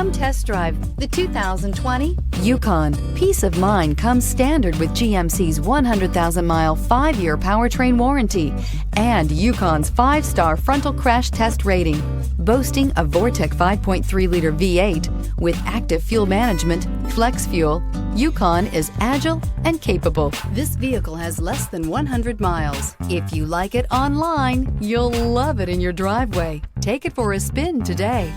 Come test drive the 2020 Yukon. Peace of mind comes standard with GMC's 100,000-mile, 5-year powertrain warranty and Yukon's 5-star frontal crash test rating. Boasting a Vortec 5.3-liter V8 with active fuel management, flex fuel, Yukon is agile and capable. This vehicle has less than 100 miles. If you like it online, you'll love it in your driveway. Take it for a spin today.